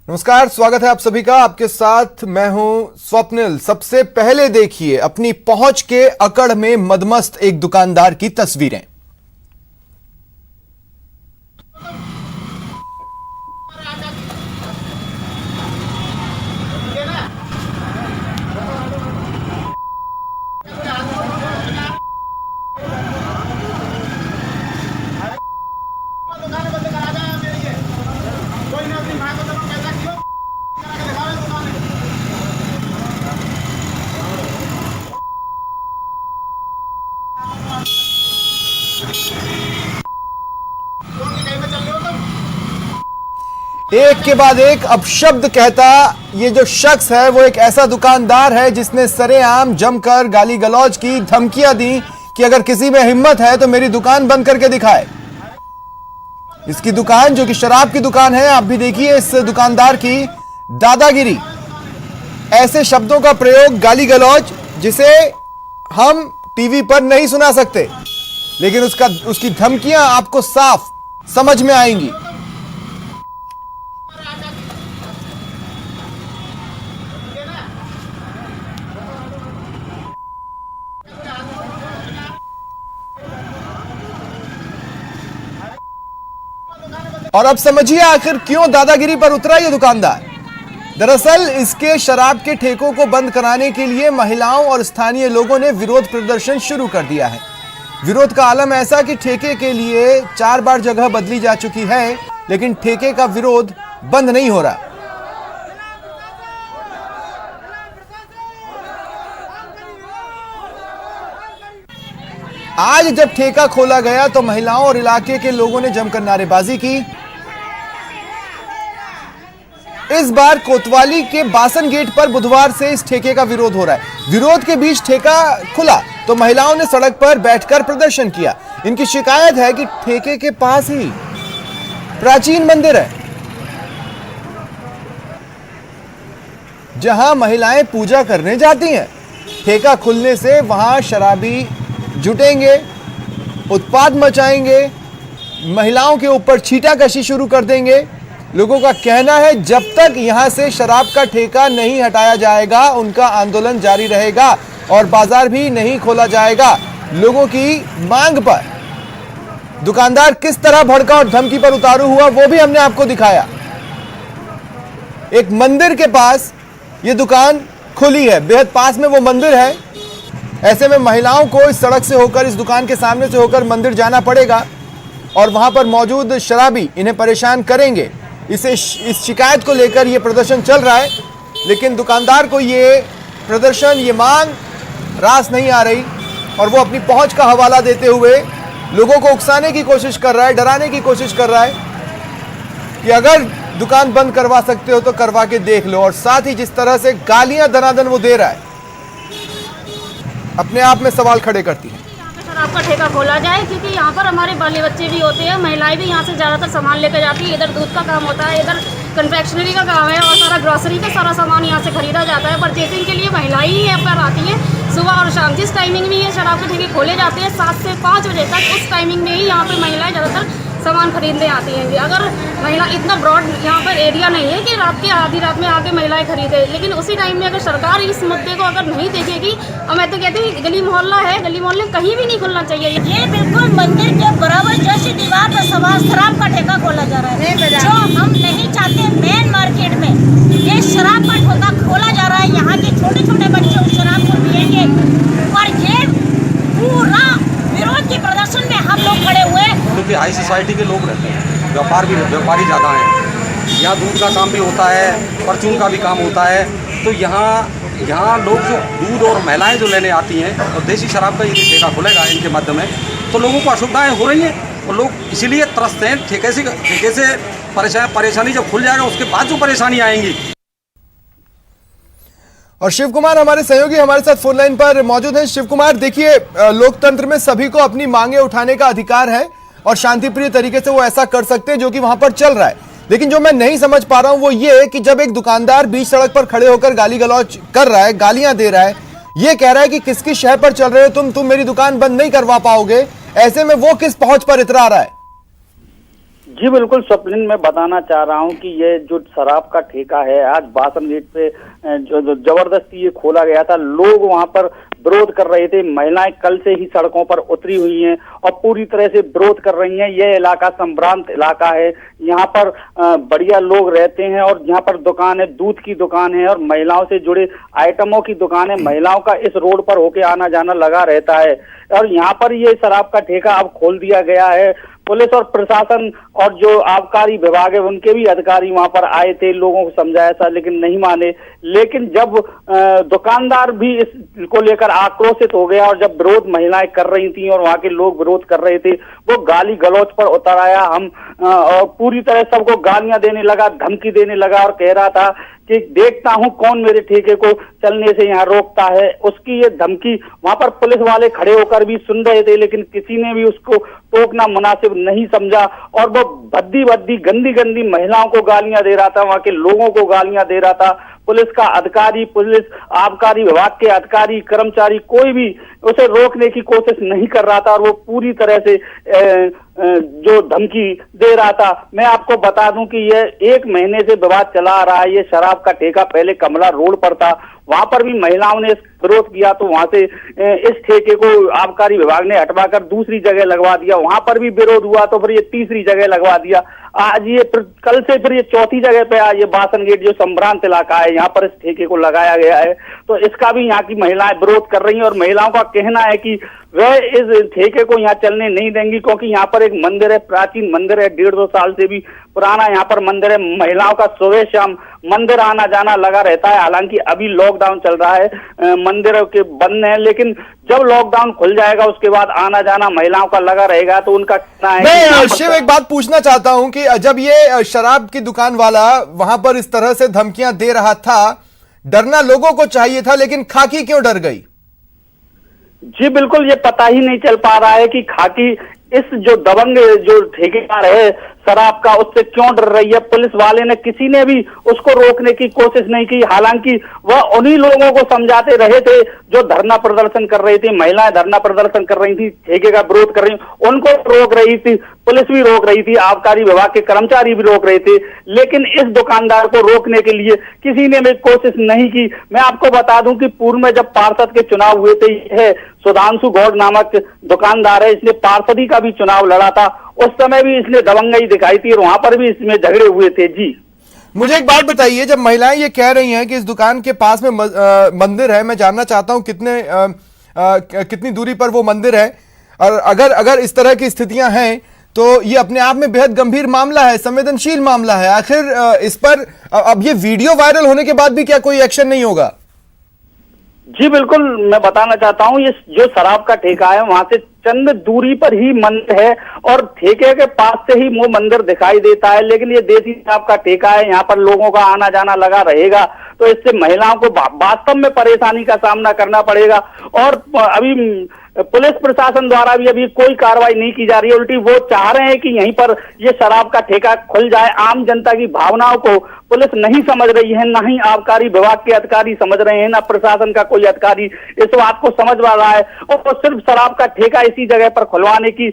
नमस्कार, स्वागत है आप सभी का। आपके साथ मैं हूं स्वप्निल। सबसे पहले देखिए अपनी पहुंच के अकड़ में मदमस्त एक दुकानदार की तस्वीरें। एक के बाद एक अपशब्द कहता ये जो शख्स है वो एक ऐसा दुकानदार है जिसने सरेआम जमकर गाली गलौज की, धमकियां दी कि अगर किसी में हिम्मत है तो मेरी दुकान बंद करके दिखाए। इसकी दुकान जो कि शराब की दुकान है, आप भी देखिए इस दुकानदार की दादागिरी, ऐसे शब्दों का प्रयोग, गाली गलौज जिसे हम टीवी पर नहीं सुना सकते, लेकिन उसकी धमकियां आपको साफ समझ में आएंगी। और अब समझिए आखिर क्यों दादागिरी पर उतरा ये दुकानदार। दरअसल इसके शराब के ठेकों को बंद कराने के लिए महिलाओं और स्थानीय लोगों ने विरोध प्रदर्शन शुरू कर दिया है। विरोध का आलम ऐसा कि ठेके के लिए 4 बार जगह बदली जा चुकी है, लेकिन ठेके का विरोध बंद नहीं हो रहा। आज जब ठेका खोला गया तो महिलाओं और इलाके के लोगों ने जमकर नारेबाजी की। इस बार कोतवाली के बासन गेट पर बुधवार से इस ठेके का विरोध हो रहा है। विरोध के बीच ठेका खुला तो महिलाओं ने सड़क पर बैठकर प्रदर्शन किया। इनकी शिकायत है कि ठेके के पास ही प्राचीन मंदिर है जहां महिलाएं पूजा करने जाती हैं। ठेका खुलने से वहां शराबी जुटेंगे, उत्पात मचाएंगे, महिलाओं के ऊपर छींटाकशी शुरू कर देंगे। लोगों का कहना है जब तक यहां से शराब का ठेका नहीं हटाया जाएगा उनका आंदोलन जारी रहेगा और बाजार भी नहीं खोला जाएगा। लोगों की मांग पर दुकानदार किस तरह भड़का और धमकी पर उतारू हुआ वो भी हमने आपको दिखाया। एक मंदिर के पास ये दुकान खुली है, बेहद पास में वो मंदिर है। ऐसे में महिलाओं को इस सड़क से होकर, इस दुकान के सामने से होकर मंदिर जाना पड़ेगा और वहां पर मौजूद शराबी इन्हें परेशान करेंगे। इस शिकायत को लेकर यह प्रदर्शन चल रहा है, लेकिन दुकानदार को ये प्रदर्शन, ये मांग रास नहीं आ रही और वो अपनी पहुंच का हवाला देते हुए लोगों को उकसाने की कोशिश कर रहा है, डराने की कोशिश कर रहा है कि अगर दुकान बंद करवा सकते हो तो करवा के देख लो। और साथ ही जिस तरह से गालियां दनादन वो दे रहा है, अपने आप में सवाल खड़े करती है। शराब का ठेका खोला जाए क्योंकि यहाँ पर हमारे बाले बच्चे भी होते हैं, महिलाएं भी यहाँ से ज़्यादातर सामान लेकर जाती है। इधर दूध का काम होता है, इधर कन्फेक्शनरी का काम है और सारा ग्रोसरी का सारा सामान यहाँ से खरीदा जाता है। परचेसिंग के लिए महिलाएं ही यहाँ पर आती हैं सुबह और शाम। जिस टाइमिंग में ये शराब के ठेके खोले जाते हैं 7 से 5 बजे तक, उस टाइमिंग में ही यहाँ पर महिलाएँ ज़्यादातर सामान खरीदने आती हैं। अगर महिला, इतना ब्रॉड यहाँ पर एरिया नहीं है कि रात के आधी रात में आके महिलाएं खरीदे, लेकिन उसी टाइम में अगर सरकार इस मुद्दे को अगर नहीं देखेगी, और मैं तो कहती हूँ गली मोहल्ला है, गली मोहल्ले कहीं भी नहीं खुलना चाहिए। ये बिल्कुल मंदिर के बराबर जैसी दीवार पर शराब का ठेका खोला जा रहा है, जो हम नहीं चाहते। मेन मार्केट में ये शराब का ठेका खोला जा रहा है, यहाँ के छोटे छोटे बच्चे उस शराब को पिएंगे और ये पूरा विरोध के प्रदर्शन में हम लोग खड़े हुए। क्योंकि हाई सोसाइटी के लोग रहते हैं, व्यापारी ज़्यादा हैं, यहाँ दूध का काम भी होता है, परचून का भी काम होता है। तो यहाँ लोग जो दूध और महिलाएं जो लेने आती हैं और देसी शराब का ये ठेका खुलेगा इनके माध्यम में, तो लोगों को असुविधाएं हो रही हैं और लोग इसीलिए त्रस्त हैं। ठेके से परेशानी जब खुल जाएगा उसके बाद जो परेशानी आएंगी। और शिव कुमार हमारे सहयोगी हमारे साथ फोन लाइन पर मौजूद हैं। शिव कुमार, देखिए लोकतंत्र में सभी को अपनी मांगे उठाने का अधिकार है और शांतिप्रिय तरीके से वो ऐसा कर सकते हैं जो कि वहां पर चल रहा है। लेकिन जो मैं नहीं समझ पा रहा हूं वो ये कि जब एक दुकानदार बीच सड़क पर खड़े होकर गाली गलौज कर रहा है, गालियां दे रहा है, ये कह रहा है कि किसकी शह पर चल रहे हो तुम मेरी दुकान बंद नहीं करवा पाओगे, ऐसे में वो किस पहुंच पर इतरा रहा है? जी बिल्कुल स्वप्निल, मैं बताना चाह रहा हूं कि ये जो शराब का ठेका है आज बासन गेट पे जो जबरदस्ती ये खोला गया था, लोग वहां पर विरोध कर रहे थे। महिलाएं कल से ही सड़कों पर उतरी हुई हैं और पूरी तरह से विरोध कर रही हैं। यह इलाका संभ्रांत इलाका है, यहाँ पर बढ़िया लोग रहते हैं और यहाँ पर दुकान है, दूध की दुकान है और महिलाओं से जुड़े आइटमों की दुकान है। महिलाओं का इस रोड पर होके आना जाना लगा रहता है और यहाँ पर ये शराब का ठेका अब खोल दिया गया है। पुलिस और प्रशासन और जो आबकारी विभाग है उनके भी अधिकारी वहां पर आए थे, लोगों को समझाया था लेकिन नहीं माने। लेकिन जब दुकानदार भी इसको लेकर आक्रोशित हो गया और जब विरोध महिलाएं कर रही थी और वहां के लोग विरोध कर रहे थे, वो गाली गलौज पर उतर आया। हम और पूरी तरह सबको गालियां देने लगा, धमकी देने लगा और कह रहा था कि देखता हूं कौन मेरे ठेके को चलने से यहाँ रोकता है। उसकी ये धमकी वहां पर पुलिस वाले खड़े होकर भी सुन रहे थे, लेकिन किसी ने भी उसको टोकना मुनासिब नहीं समझा और वो भद्दी भद्दी गंदी गंदी महिलाओं को गालियां दे रहा था, वहां के लोगों को गालियां दे रहा था। पुलिस का अधिकारी, पुलिस आबकारी विभाग के अधिकारी, कर्मचारी, कोई भी उसे रोकने की कोशिश नहीं कर रहा था और वो पूरी तरह से जो धमकी दे रहा था। मैं आपको बता दूं कि यह 1 महीने से विवाद चला आ रहा है। ये शराब का ठेका पहले कमला रोड पर था, वहां पर भी महिलाओं ने विरोध किया तो वहां से इस ठेके को आबकारी विभाग ने हटवाकर दूसरी जगह लगवा दिया। वहां पर भी विरोध हुआ तो फिर ये तीसरी जगह लगवा दिया। आज ये कल से फिर ये चौथी जगह पे ये बासन गेट जो संभ्रांत इलाका है, यहाँ पर इस ठेके को लगाया गया है। तो इसका भी यहाँ की महिलाएं विरोध कर रही हैं और महिलाओं का कहना है कि वह इस ठेके को यहाँ चलने नहीं देंगी, क्योंकि यहाँ पर एक मंदिर है, प्राचीन मंदिर है, 150 साल से भी पुराना यहाँ पर मंदिर है। महिलाओं का सुबह शाम मंदिर आना जाना लगा रहता है। हालांकि अभी लॉकडाउन चल रहा है, मंदिरों के बंद है, लेकिन जब लॉकडाउन खुल जाएगा उसके बाद आना जाना महिलाओं का लगा रहेगा। तो उनका कहना है। मैं शिव एक बात पूछना चाहता हूं कि जब ये शराब की दुकान वाला वहां पर इस तरह से धमकियां दे रहा था, डरना लोगों को चाहिए था, लेकिन खाकी क्यों डर गई? जी बिल्कुल, ये पता ही नहीं चल पा रहा है कि खाकी इस जो दबंग जो ठेकेदार है शराब का, उससे क्यों डर रही है। पुलिस वाले ने किसी ने भी उसको रोकने की कोशिश नहीं की। हालांकि वह उन्हीं लोगों को समझाते रहे थे जो धरना प्रदर्शन कर रही थी। महिलाएं धरना प्रदर्शन कर रही थी, ठेके का विरोध कर रही, उनको रोक रही थी, पुलिस भी रोक रही थी, आबकारी विभाग के कर्मचारी भी रोक रहे थे, लेकिन इस दुकानदार को रोकने के लिए किसी ने भी कोशिश नहीं की। मैं आपको बता दूं कि पूर्व में जब पार्षद के चुनाव हुए थे, है सुधांशु गौड़ नामक दुकानदार है, इसने पार्षदी का भी चुनाव लड़ा था। उस समय भी इसने दबंगई दिखाई थी और वहां पर भी इसमें झगड़े हुए थे। जी मुझे एक बात बताइए, जब महिलाएं ये कह रही हैं कि इस दुकान के पास में मंदिर है, मैं जानना चाहता हूं कितनी दूरी पर वो मंदिर है, और अगर इस तरह की स्थितियां हैं तो ये अपने आप में बेहद गंभीर मामला है, संवेदनशील मामला है। आखिर इस पर अब ये वीडियो वायरल होने के बाद भी क्या कोई एक्शन नहीं होगा? जी बिल्कुल, मैं बताना चाहता हूँ, ये जो शराब का ठेका है वहां से चंद दूरी पर ही मंदिर है और ठेके के पास से ही वो मंदिर दिखाई देता है, लेकिन ये देसी शराब का ठेका है, यहाँ पर लोगों का आना जाना लगा रहेगा। तो इससे महिलाओं को वास्तव में परेशानी का सामना करना पड़ेगा। और अभी पुलिस प्रशासन द्वारा भी अभी कोई कार्रवाई नहीं की जा रही है, उल्टी वो चाह रहे हैं कि यहीं पर ये शराब का ठेका खुल जाए। आम जनता की भावनाओं को पुलिस नहीं समझ रही है, ना ही आबकारी विभाग के अधिकारी समझ रहे हैं, ना प्रशासन का कोई अधिकारी इस बात को समझ पा रहा है, और वो सिर्फ शराब का ठेका इसी जगह पर खुलवाने की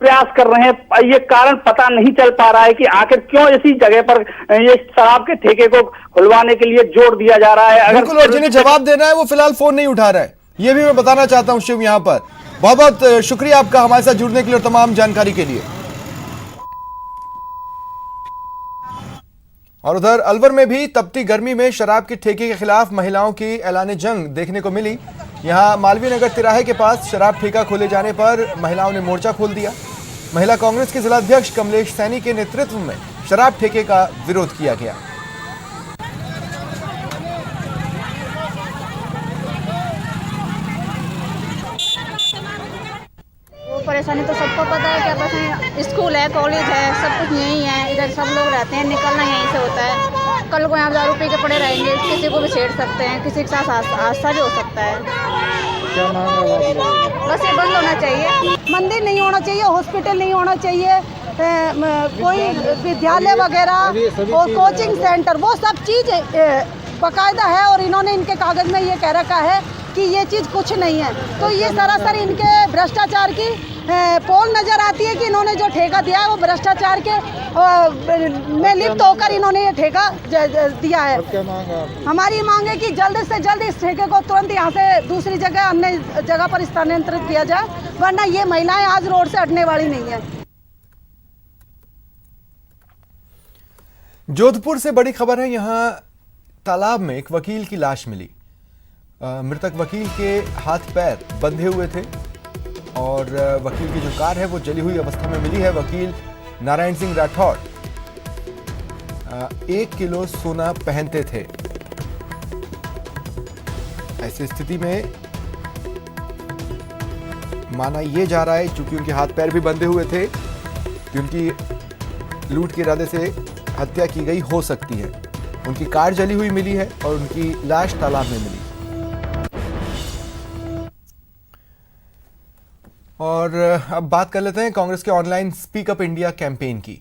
प्रयास कर रहे हैं। ये कारण पता नहीं चल पा रहा है कि आखिर क्यों इसी जगह पर ये शराब के ठेके को खुलवाने के लिए जोर दिया जा रहा है। अगर और जिन्हें जवाब देना है वो फिलहाल फोन नहीं उठा रहा है, ये भी मैं बताना चाहता हूं शिव यहाँ पर। बहुत बहुत शुक्रिया आपका हमारे साथ जुड़ने के लिए और तमाम जानकारी के लिए। और उधर अलवर में भी तपती गर्मी में शराब के ठेके के खिलाफ महिलाओं की ऐलान जंग देखने को मिली। यहां मालवीय नगर तिराहे के पास शराब ठेका खोले जाने पर महिलाओं ने मोर्चा खोल दिया। महिला कांग्रेस के जिलाध्यक्ष कमलेश सैनी के नेतृत्व में शराब ठेके का विरोध किया गया। परेशानी तो सबको पता है, क्या पता है, स्कूल है, कॉलेज है, सब कुछ यहीं है, इधर सब लोग रहते हैं, निकलना यहीं से होता है। कल को यहाँ दारू पी के पड़े रहेंगे, किसी को भी छेड़ सकते हैं, किसी के साथ हादसा भी हो सकता है। क्या मांग है? बस ये बंद होना चाहिए। मंदिर नहीं होना चाहिए, हॉस्पिटल नहीं होना चाहिए, कोई विद्यालय वगैरह और कोचिंग सेंटर, वो सब चीज़ बाकायदा है। और इन्होंने इनके कागज़ में ये कह रखा है कि ये चीज़ कुछ नहीं है। तो ये सरासर इनके भ्रष्टाचार की पोल नज़र आती है कि इन्होंने जो ठेका दिया है वो भ्रष्टाचार के में लिप्त होकर इन्होंने ये ठेका दिया है। क्या मांग है आपकी? हमारी मांग है कि जल्द से जल्द इस ठेके को तुरंत यहाँ से दूसरी जगह अन्य जगह पर स्थानांतरित किया जाए, वरना ये महिलाएं आज रोड से हटने वाली नहीं है। जोधपुर से बड़ी खबर है। यहां तालाब में एक वकील की लाश मिली। मृतक वकील के हाथ पैर बंधे हुए थे और वकील की जो कार है वो जली हुई अवस्था में मिली है। वकील नारायण सिंह राठौड़ 1 किलो सोना पहनते थे। ऐसी स्थिति में माना यह जा रहा है, चूंकि उनके हाथ पैर भी बंधे हुए थे, कि उनकी लूट के इरादे से हत्या की गई हो सकती है। उनकी कार जली हुई मिली है और उनकी लाश तालाब में मिली। और अब बात कर लेते हैं कांग्रेस के online speak up India campaign की।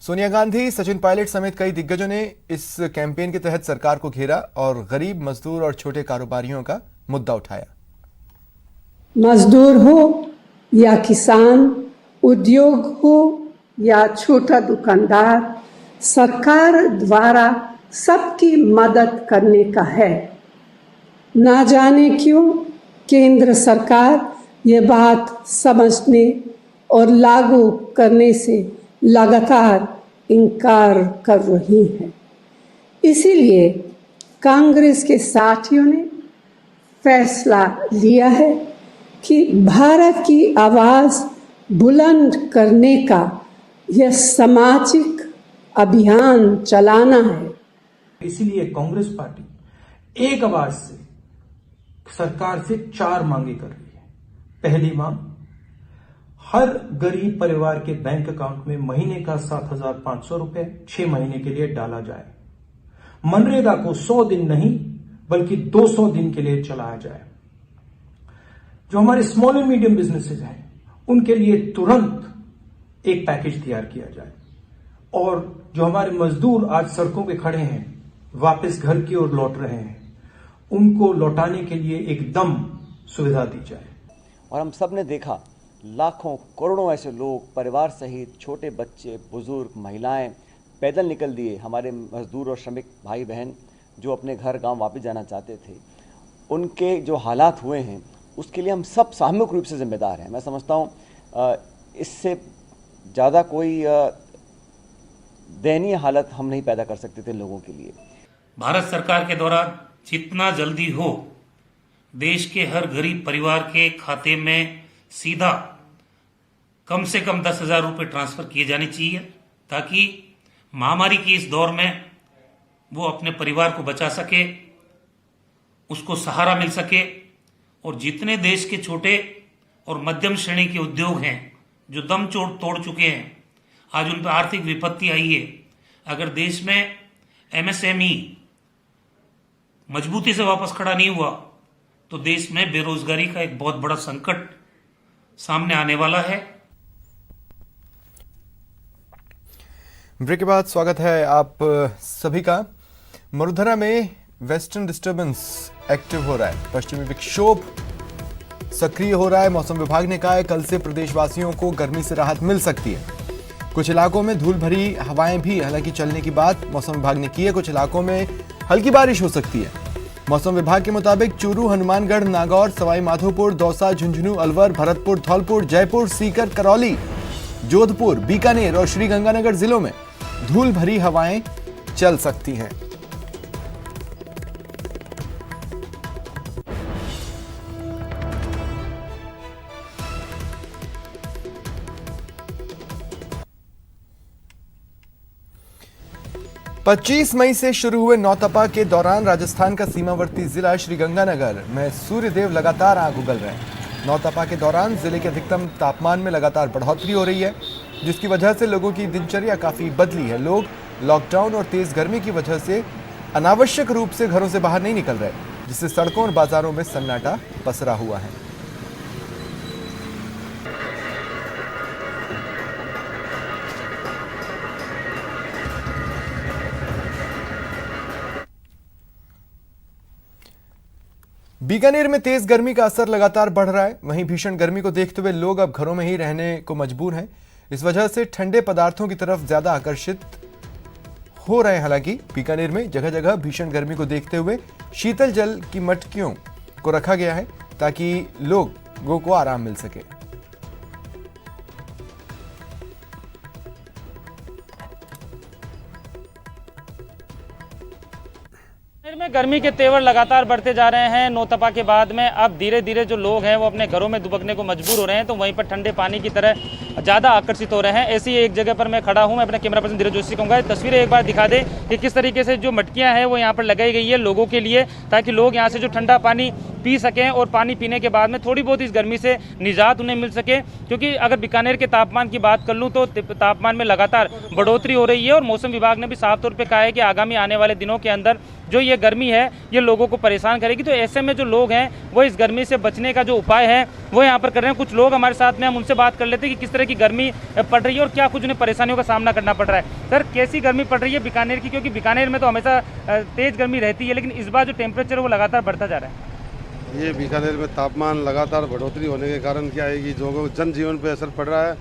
सोनिया गांधी, सचिन पायलट समेत कई दिग्गजों ने इस कैंपेन के तहत सरकार को घेरा और गरीब, मजदूर और छोटे कारोबारियों का मुद्दा उठाया। मजदूर हो या किसान, उद्योग हो या छोटा दुकानदार, सरकार द्वारा सबकी मदद करने का है। ना जाने क्यों केंद्र सरकार ये बात समझने और लागू करने से लगातार इनकार कर रही है। इसीलिए कांग्रेस के साथियों ने फैसला लिया है कि भारत की आवाज बुलंद करने का यह सामाजिक अभियान चलाना है। इसीलिए कांग्रेस पार्टी एक आवाज से सरकार से 4 मांगे कर रही है। पहली मांग, हर गरीब परिवार के बैंक अकाउंट में महीने का 7,500 रुपए 6 महीने के लिए डाला जाए। मनरेगा को 100 दिन नहीं बल्कि 200 दिन के लिए चलाया जाए। जो हमारे स्मॉल एंड मीडियम बिजनेसेस हैं उनके लिए तुरंत एक पैकेज तैयार किया जाए और जो हमारे मजदूर आज सड़कों पे खड़े हैं, वापस घर की ओर लौट रहे हैं, उनको लौटाने के लिए एकदम सुविधा दी जाए। और हम सब ने देखा लाखों करोड़ों ऐसे लोग परिवार सहित, छोटे बच्चे, बुजुर्ग, महिलाएं पैदल निकल दिए। हमारे मजदूर और श्रमिक भाई बहन जो अपने घर गांव वापस जाना चाहते थे, उनके जो हालात हुए हैं उसके लिए हम सब सामूहिक रूप से जिम्मेदार हैं। मैं समझता हूं इससे ज़्यादा कोई दयनीय हालत हम नहीं पैदा कर सकते थे लोगों के लिए। भारत सरकार के द्वारा जितना जल्दी हो देश के हर गरीब परिवार के खाते में सीधा कम से कम 10,000 रुपये ट्रांसफर किए जाने चाहिए, ताकि महामारी की इस दौर में वो अपने परिवार को बचा सके, उसको सहारा मिल सके। और जितने देश के छोटे और मध्यम श्रेणी के उद्योग हैं जो दम तोड़ चुके हैं, आज उन पर आर्थिक विपत्ति आई है। अगर देश में एमएसएमई मजबूती से वापस खड़ा नहीं हुआ तो देश में बेरोजगारी का एक बहुत बड़ा संकट सामने आने वाला है। ब्रेक के बाद स्वागत है आप सभी का। मरुधरा में वेस्टर्न डिस्टर्बेंस एक्टिव हो रहा है, पश्चिमी विक्षोभ सक्रिय हो रहा है। मौसम विभाग ने कहा है कल से प्रदेशवासियों को गर्मी से राहत मिल सकती है। कुछ इलाकों में धूल भरी हवाएं भी हालांकि चलने की बात मौसम विभाग ने की है। कुछ इलाकों में हल्की बारिश हो सकती है। मौसम विभाग के मुताबिक चूरू, हनुमानगढ़, नागौर, सवाई माधोपुर, दौसा, झुंझुनू, अलवर, भरतपुर, धौलपुर, जयपुर, सीकर, करौली, जोधपुर, बीकानेर और श्रीगंगानगर जिलों में धूल भरी हवाएं चल सकती हैं। पच्चीस मई से शुरू हुए नौतपा के दौरान राजस्थान का सीमावर्ती जिला श्रीगंगानगर में सूर्यदेव लगातार आग उगल रहे हैं। नौतपा के दौरान जिले के अधिकतम तापमान में लगातार बढ़ोतरी हो रही है, जिसकी वजह से लोगों की दिनचर्या काफी बदली है। लोग लॉकडाउन और तेज गर्मी की वजह से अनावश्यक रूप से घरों से बाहर नहीं निकल रहे, जिससे सड़कों और बाजारों में सन्नाटा पसरा हुआ है। बीकानेर में तेज गर्मी का असर लगातार बढ़ रहा है। वहीं भीषण गर्मी को देखते हुए लोग अब घरों में ही रहने को मजबूर हैं। इस वजह से ठंडे पदार्थों की तरफ ज्यादा आकर्षित हो रहे हैं। हालांकि बीकानेर में जगह जगह भीषण गर्मी को देखते हुए शीतल जल की मटकियों को रखा गया है ताकि लोगों को आराम मिल सके। में गर्मी के तेवर लगातार बढ़ते जा रहे हैं। नौतपा के बाद में अब धीरे धीरे जो लोग हैं वो अपने घरों में दुबकने को मजबूर हो रहे हैं, तो वहीं पर ठंडे पानी की तरह ज़्यादा आकर्षित हो रहे हैं। ऐसी एक जगह पर मैं खड़ा हूं। मैं अपने कैमरा पर्सन धीरज जोशी को कहूँगा तस्वीरें एक बार दिखा दे कि किस तरीके से जो मटकियां हैं वो यहाँ पर लगाई गई है लोगों के लिए, ताकि लोग यहाँ से जो ठंडा पानी पी सकें और पानी पीने के बाद में थोड़ी बहुत इस गर्मी से निजात उन्हें मिल सके। क्योंकि अगर बीकानेर के तापमान की बात कर लूँ तो तापमान में लगातार बढ़ोतरी हो रही है और मौसम विभाग ने भी साफ तौर पर कहा है कि आगामी आने वाले दिनों के अंदर जो ये गर्मी है ये लोगों को परेशान करेगी। तो ऐसे में जो लोग हैं वो इस गर्मी से बचने का जो उपाय है वो यहाँ पर कर रहे हैं। कुछ लोग हमारे साथ में, हम उनसे बात कर लेते हैं कि किस तरह की गर्मी पड़ रही है और क्या कुछ उन्हें परेशानियों का सामना करना पड़ रहा है। सर, कैसी गर्मी पड़ रही है बीकानेर की? क्योंकि बीकानेर में तो हमेशा तेज गर्मी रहती है, लेकिन इस बार जो टेम्परेचर वो लगातार बढ़ता जा रहा है। ये बीकानेर में तापमान लगातार बढ़ोतरी होने के कारण क्या है कि लोगों जनजीवन पर असर पड़ रहा है,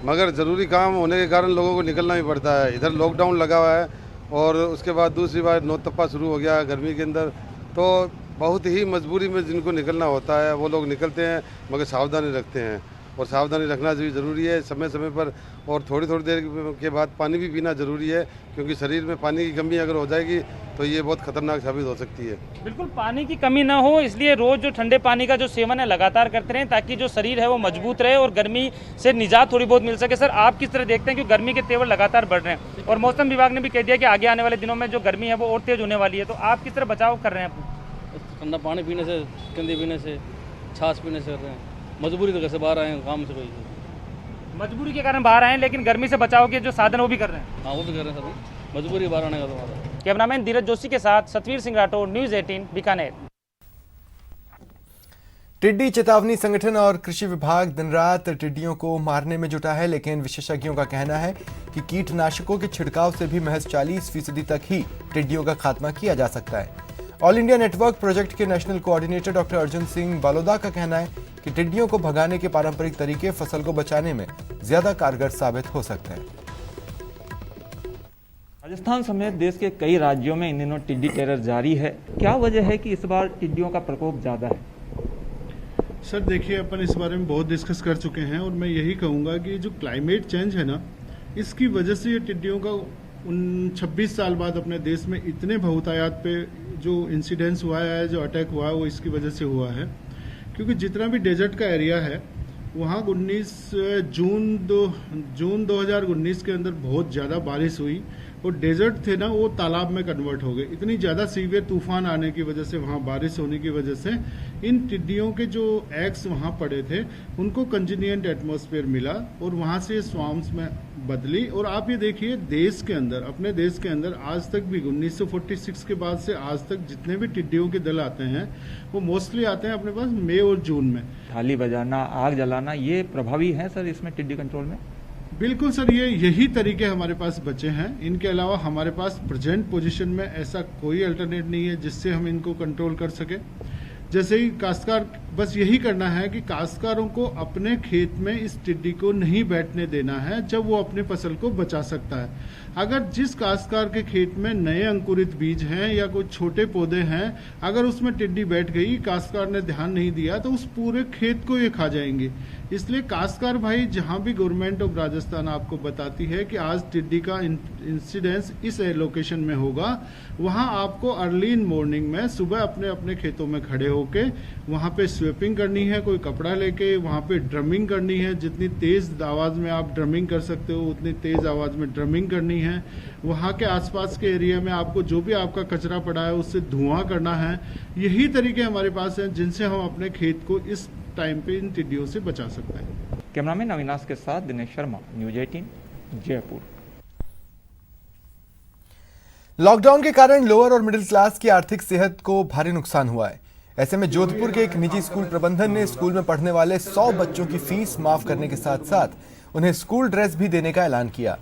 मगर ज़रूरी काम होने के कारण लोगों को निकलना भी पड़ता है। इधर लॉकडाउन लगा हुआ है और उसके बाद दूसरी बार नौतपा शुरू हो गया गर्मी के अंदर, तो बहुत ही मजबूरी में जिनको निकलना होता है वो लोग निकलते हैं, मगर सावधानी रखते हैं और सावधानी रखना भी ज़रूरी है समय समय पर। और थोड़ी थोड़ी देर के बाद पानी भी पीना ज़रूरी है, क्योंकि शरीर में पानी की कमी अगर हो जाएगी तो ये बहुत खतरनाक साबित हो सकती है। बिल्कुल पानी की कमी ना हो, इसलिए रोज़ जो ठंडे पानी का जो सेवन है लगातार करते रहें, ताकि जो शरीर है वो मजबूत रहे और गर्मी से निजात थोड़ी बहुत मिल सके। सर, आप किस तरह देखते हैं कि गर्मी के तेवर लगातार बढ़ रहे हैं और मौसम विभाग ने भी कह दिया कि आगे आने वाले दिनों में जो गर्मी है वो और तेज़ होने वाली है, तो आप किस तरह बचाव कर रहे हैं? ठंडा पानी पीने से, कंदी पीने से, छाछ पीने से कर रहे हैं। मजबूरी तो कैसे बाहर आए हैं, काम से कोई मजबूरी के कारण बाहर आए हैं, लेकिन गर्मी से बचाव के जो साधन वो भी कर रहे हैं। हाँ, वो भी कर रहे हैं सभी, मजबूरी बाहर आने का तुम्हारा। कैमरामैन धीरज जोशी के साथ सतवीर सिंह राठौर, न्यूज़ 18 बीकानेर। टिड्डी चेतावनी संगठन और कृषि विभाग दिन रात टिड्डियों को मारने में जुटा है, लेकिन विशेषज्ञों का कहना है कि कीटनाशकों के छिड़काव से भी महज 40% तक ही टिड्डियों का खात्मा किया जा सकता है। ऑल इंडिया नेटवर्क प्रोजेक्ट के national coordinator doctor Arjun Singh Baloda का कहना है कि टिड्डियों को भगाने के पारंपरिक तरीके फसल को बचाने में ज्यादा कारगर साबित हो सकते हैं। राजस्थान समेत देश के कई राज्यों में इन दिनों टिड्डी टेरर जारी है। क्या वजह है कि इस बार टिड्डियों का प्रकोप ज्यादा है? सर देखिए, अपन इस बारे में बहुत डिस्कस कर चुके हैं और मैं यही कहूँगा कि जो क्लाइमेट चेंज है ना, इसकी वजह से ये टिड्डियों का 26 साल बाद अपने देश में इतने बहुतायात पे जो इंसिडेंस हुआ है, जो अटैक हुआ है, वो इसकी वजह से हुआ है। क्योंकि जितना भी डेजर्ट का एरिया है वहाँ 19 जून 2019 के अंदर बहुत ज़्यादा बारिश हुई और डेजर्ट थे ना वो तालाब में कन्वर्ट हो गए। इतनी ज़्यादा सीवियर तूफान आने की वजह से, वहाँ बारिश होने की वजह से इन टिड्डियों के जो एग्स वहाँ पड़े थे उनको कंजीनियंट एटमॉस्फेयर मिला और वहाँ से स्वाम्स में बदली। और आप ये देखिए, देश के अंदर, अपने देश के अंदर आज तक भी 1946 के बाद से आज तक जितने भी टिड्डियों के दल आते हैं वो मोस्टली आते हैं अपने पास मई और जून में। थाली बजाना, आग जलाना, ये प्रभावी है सर इसमें टिड्डी कंट्रोल में? बिल्कुल सर, यही तरीके हमारे पास बचे हैं। इनके अलावा हमारे पास प्रेजेंट पोजीशन में ऐसा कोई अल्टरनेट नहीं है जिससे हम इनको कंट्रोल कर सके। जैसे ही काश्तकार, बस यही करना है कि काश्तकारों को अपने खेत में इस टिड्डी को नहीं बैठने देना है जब वो अपनी फसल को बचा सकता है। अगर जिस काश्तकार के खेत में नए अंकुरित बीज हैं या कोई छोटे पौधे हैं, अगर उसमें टिड्डी बैठ गई, काश्तकार ने ध्यान नहीं दिया, तो उस पूरे खेत को ये खा जाएंगे। इसलिए काश्तकार भाई, जहां भी गवर्नमेंट ऑफ राजस्थान आपको बताती है कि आज टिड्डी का इंसिडेंस इस लोकेशन में होगा, वहां आपको अर्ली इन मॉर्निंग में सुबह अपने अपने खेतों में खड़े होके वहां पे स्वीपिंग करनी है, कोई कपड़ा लेके वहां पे ड्रमिंग करनी है। जितनी तेज आवाज में आप ड्रमिंग कर सकते हो उतनी तेज आवाज में ड्रमिंग करनी है। वहां के आसपास के एरिया में आपको जो भी आपका कचरा पड़ा है उससे धुआं करना है। यही तरीके हमारे पास हैं जिनसे हम अपने खेत को इस टाइम पे इन टिड्डियों से बचा सकते हैं। कैमरामैन अविनाश के साथ दिनेश शर्मा, न्यूज़ 18 जयपुर। लॉकडाउन के कारण लोअर और मिडिल क्लास की आर्थिक सेहत को भारी नुकसान हुआ है। ऐसे में जोधपुर के एक निजी स्कूल प्रबंधन ने स्कूल में पढ़ने वाले 100 बच्चों की फीस माफ करने के साथ साथ उन्हें स्कूल ड्रेस भी देने का ऐलान किया।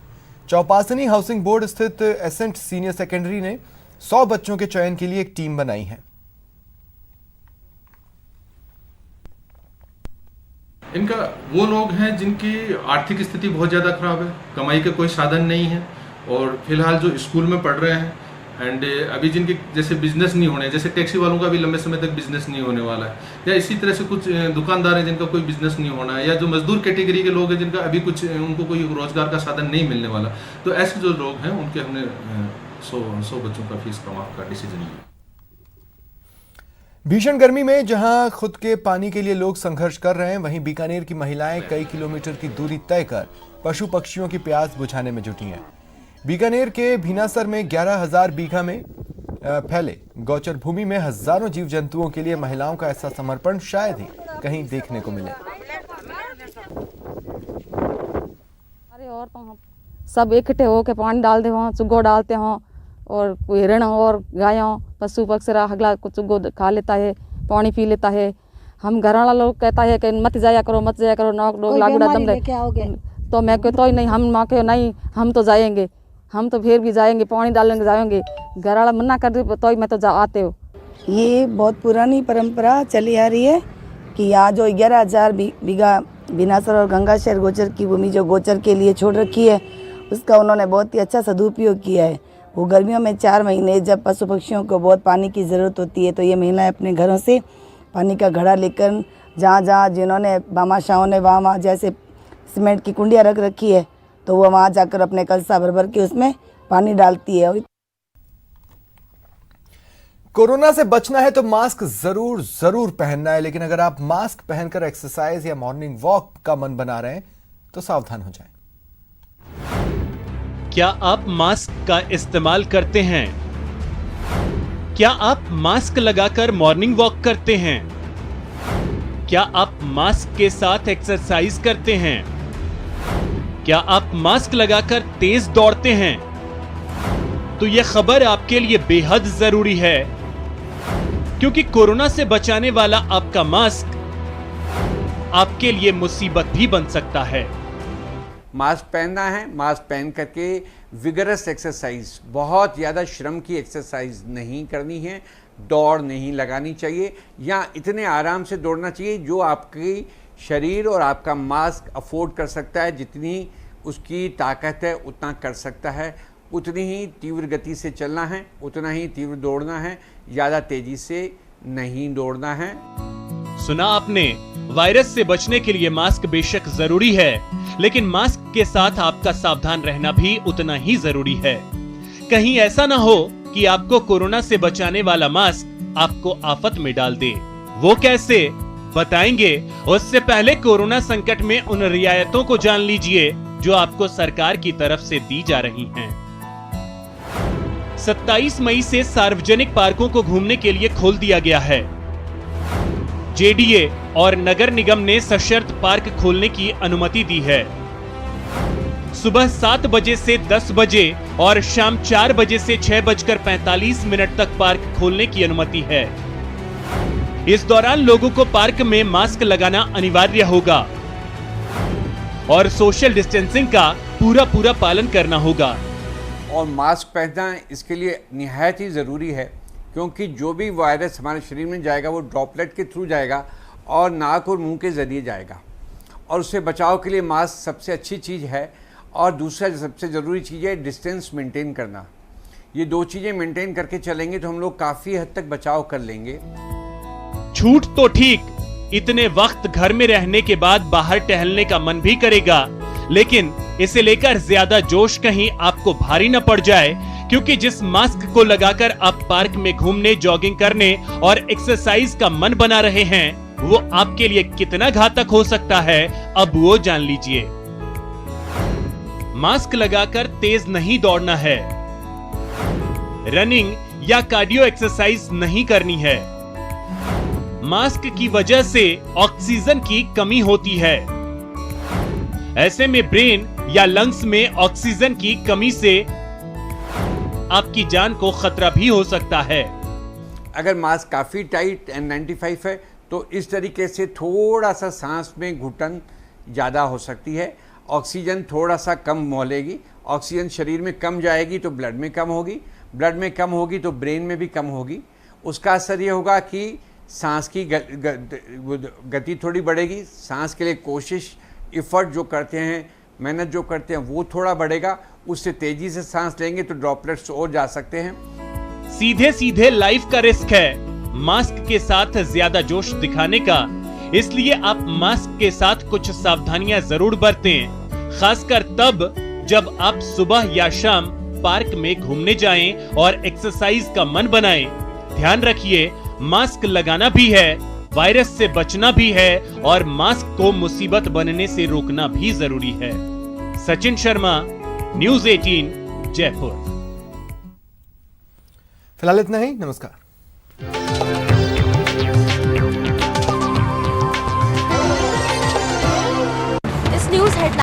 चौपासनी हाउसिंग बोर्ड स्थित एसेंट सीनियर सेकेंडरी ने 100 बच्चों के चयन के लिए एक टीम बनाई है। इनका वो लोग हैं जिनकी आर्थिक स्थिति बहुत ज़्यादा ख़राब है, कमाई का कोई साधन नहीं है और फिलहाल जो स्कूल में पढ़ रहे हैं एंड अभी जिनके जैसे बिजनेस नहीं होने, जैसे टैक्सी वालों का भी लंबे समय तक बिजनेस नहीं होने वाला है, या इसी तरह से कुछ दुकानदार हैं जिनका कोई बिजनेस नहीं होना है, या जो मजदूर कैटेगरी के लोग हैं जिनका अभी कुछ उनको कोई रोजगार का साधन नहीं मिलने वाला, तो ऐसे जो लोग हैं उनके हमने 100 बच्चों का फीस का माफ का डिसीजन लिया। भीषण गर्मी में जहां खुद के पानी के लिए लोग संघर्ष कर रहे हैं, वहीं बीकानेर की महिलाएं कई किलोमीटर की दूरी तय कर पशु पक्षियों की प्यास बुझाने में जुटी हैं। बीकानेर के भीनासर में 11,000 बीघा में फैले गौचर भूमि में हजारों जीव जंतुओं के लिए महिलाओं का ऐसा समर्पण शायद ही कहीं देखने को मिले। अरे और तो सब इकट्ठे होकर पानी डालते हो, चुगो डालते हो, और कोई हिरण और गायों पशु पक्षी अगला कुछ चुगो खा लेता है, पानी पी लेता है। हम घर वाला लोग कहता है कि मत जाया करो मत जाया करो, नौक लोग लागूड़ा दम रहे, तो मैं कहता ही नहीं, हम माँ के नहीं हम तो जाएंगे, हम तो फिर भी जाएंगे, पानी डालेंगे जाएंगे। घर वाला मना कर दे तो मैं तो आते हो। ये बहुत पुरानी परंपरा चली आ रही है कि यहाँ जो 11,000 बीघा भीनासर और गंगाशहर गोचर की भूमि जो गोचर के लिए छोड़ रखी है, उसका उन्होंने बहुत ही अच्छा सदुपयोग किया है। वो गर्मियों में 4 महीने जब पशु पक्षियों को बहुत पानी की ज़रूरत होती है, तो ये महिलाएं अपने घरों से पानी का घड़ा लेकर जहाँ जहाँ जिन्होंने भामाशाहों ने वहाँ जैसे सीमेंट की कुंडियाँ रख रखी है, तो वो वहाँ जाकर अपने कलसा भर भर के उसमें पानी डालती है। कोरोना से बचना है तो मास्क जरूर पहनना है, लेकिन अगर आप मास्क पहनकर एक्सरसाइज या मॉर्निंग वॉक का मन बना रहे हैं तो सावधान हो जाएं। क्या आप मास्क का इस्तेमाल करते हैं? क्या आप मास्क लगाकर मॉर्निंग वॉक करते हैं? क्या आप मास्क के साथ एक्सरसाइज करते हैं? क्या आप मास्क लगाकर तेज दौड़ते हैं? तो यह खबर आपके लिए बेहद जरूरी है, क्योंकि कोरोना से बचाने वाला आपका मास्क आपके लिए मुसीबत भी बन सकता है। मास्क पहनना है, मास्क पहन करके विगरस एक्सरसाइज, बहुत ज़्यादा श्रम की एक्सरसाइज नहीं करनी है, दौड़ नहीं लगानी चाहिए, या इतने आराम से दौड़ना चाहिए जो आपकी शरीर और आपका मास्क अफोर्ड कर सकता है। जितनी उसकी ताकत है उतना कर सकता है, उतनी ही तीव्र गति से चलना है, उतना ही तीव्र दौड़ना है, ज़्यादा तेजी से नहीं दौड़ना है। सुना आपने, वायरस से बचने के लिए मास्क बेशक जरूरी है, लेकिन मास्क के साथ आपका सावधान रहना भी उतना ही जरूरी है। कहीं ऐसा ना हो कि आपको कोरोना से बचाने वाला मास्क आपको आफत में डाल दे। वो कैसे, बताएंगे। उससे पहले कोरोना संकट में उन रियायतों को जान लीजिए जो आपको सरकार की तरफ से दी जा रही हैं। 27 मई से सार्वजनिक पार्कों को घूमने के लिए खोल दिया गया है। जेडीए और नगर निगम ने सशर्त पार्क खोलने की अनुमति दी है। सुबह 7 बजे से 10 बजे और शाम 4 बजे से 6:45 तक पार्क खोलने की अनुमति है। इस दौरान लोगों को पार्क में मास्क लगाना अनिवार्य होगा और सोशल डिस्टेंसिंग का पूरा पालन करना होगा। और मास्क पहनना इसके लिए निहायत ही ज़रूरी है, क्योंकि जो भी वायरस हमारे शरीर में जाएगा वो ड्रॉपलेट के थ्रू जाएगा और नाक और मुंह के ज़रिए जाएगा, और उससे बचाव के लिए मास्क सबसे अच्छी चीज़ है। और दूसरा सबसे ज़रूरी चीज़ है डिस्टेंस मेंटेन करना। ये 2 चीज़ें मेंटेन करके चलेंगे तो हम लोग काफ़ी हद तक बचाव कर लेंगे। छूट तो ठीक, इतने वक्त घर में रहने के बाद बाहर टहलने का मन भी करेगा, लेकिन इसे लेकर ज्यादा जोश कहीं आपको भारी न पड़ जाए, क्योंकि जिस मास्क को लगाकर आप पार्क में घूमने, जॉगिंग करने और एक्सरसाइज का मन बना रहे हैं, वो आपके लिए कितना घातक हो सकता है, अब वो जान लीजिए। मास्क लगाकर तेज नहीं दौड़ना है, रनिंग या कार्डियो एक्सरसाइज नहीं करनी है। मास्क की वजह से ऑक्सीजन की कमी होती है। ऐसे में ब्रेन या लंग्स में ऑक्सीजन की कमी से आपकी जान को खतरा भी हो सकता है। अगर मास्क काफ़ी टाइट N95 है तो इस तरीके से थोड़ा सा सांस में घुटन ज़्यादा हो सकती है, ऑक्सीजन थोड़ा सा कम मोलेगी, ऑक्सीजन शरीर में कम जाएगी तो ब्लड में कम होगी, ब्लड में कम होगी तो ब्रेन में भी कम होगी। उसका असर ये होगा कि सांस की गति थोड़ी बढ़ेगी, सांस के लिए कोशिश, इफ़र्ट जो करते हैं, मेहनत जो करते हैं वो थोड़ा बढ़ेगा, उससे तेजी से सांस लेंगे तो ड्रॉपलेट्स और जा सकते हैं। सीधे सीधे लाइफ का रिस्क है मास्क के साथ ज्यादा जोश दिखाने का, इसलिए आप मास्क के साथ कुछ सावधानियां जरूर बरतें, खासकर तब जब आप सुबह या शाम पार्क में घूमने जाएं और एक्सरसाइज का मन बनाएं। ध्यान रखिए, मास्क लगाना भी है, वायरस से बचना भी है और मास्क को मुसीबत बनने से रोकना भी जरूरी है। सचिन शर्मा, न्यूज़ 18, जयपुर। फिलहाल इतना ही, नमस्कार।